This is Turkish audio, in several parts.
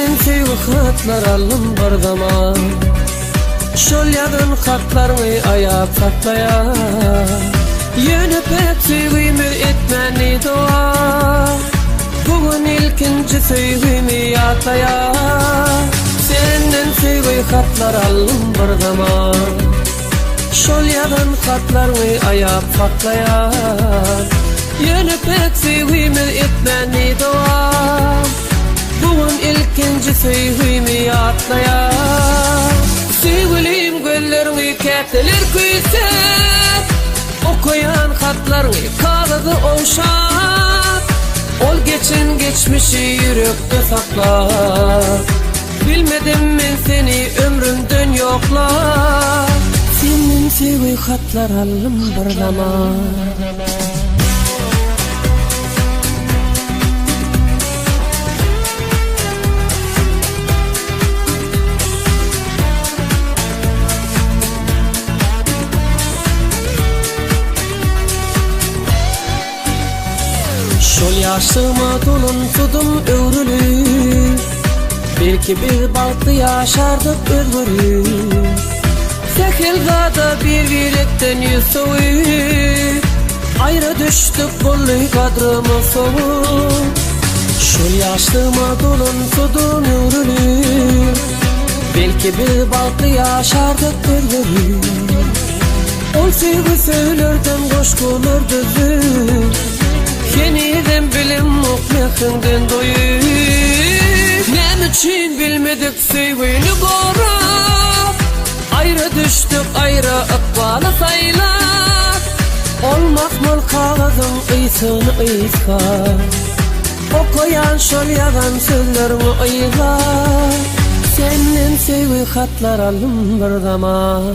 Senin sevgi hatlar alım bir zaman. Şol yazan hatlarını ayap saklaya. Yönü pek sevgimi etmeni doğa. Bugün ilkinci sevgimi yataya. Senin sevgi hatlar alım bir zaman. Şol yazan hatlarını ayap saklaya. Yönü pek sevgimi etmeni doğa. Bugün ilkinci sevgimi yatlaya. Sevgilim göllerini ketteler küysep, okuyan hatlarını kağıdı oşat. Ol geçin geçmişi yürekte sakla. Bilmedim men seni ömrümden yokla. Senin sevgi hatlar alım bir zaman. Şol yaşıma dolun tudum övrülü. Belki bir baltı yaşardık özgürü. Sekilgada bir yürekten yüzüğü. Ayrı düştük bullu kadrımı soğuk. Şol yaşıma dolun tudum övrülü. Belki bir baltı yaşardık özgürü. Ol sevgi söylerden koşkulur düzü. Yeniden bilim mukmehinden doyu. Nem için bilmedik sevgini korup. Ayrı düştük ayrı ıkbalı saylar. Olmak mol kağıdın ıysını ıyska. Okuyan şol yalan sözlerimi ıylar. Senin sevgi hatlar alım bir zaman.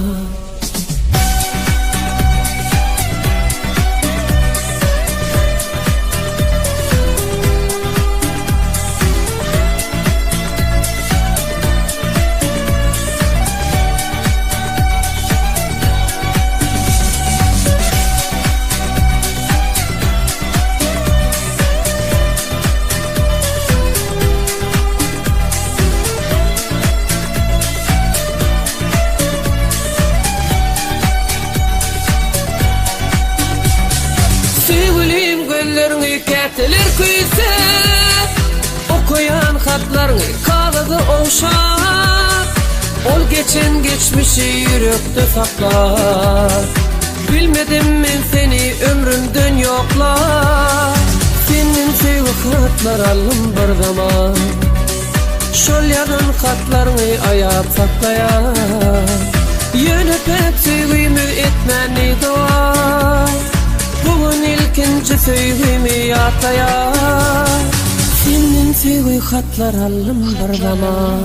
Sevgilim göllerini ketteler küysep, okuyan hatlarını kağıdı oşat. Ol geçin geçmişi yürekte sakla. Bilmedim men seni ömrümden yokla. Senin sevgi hatlar alım bir zaman. Şol yazan hatlarını ayap saklaya. Yönü pek sevgimi etmeni doğa. Bugün ilkinci sevgimi yataya. Senin sevgi hatlar alım bir zaman.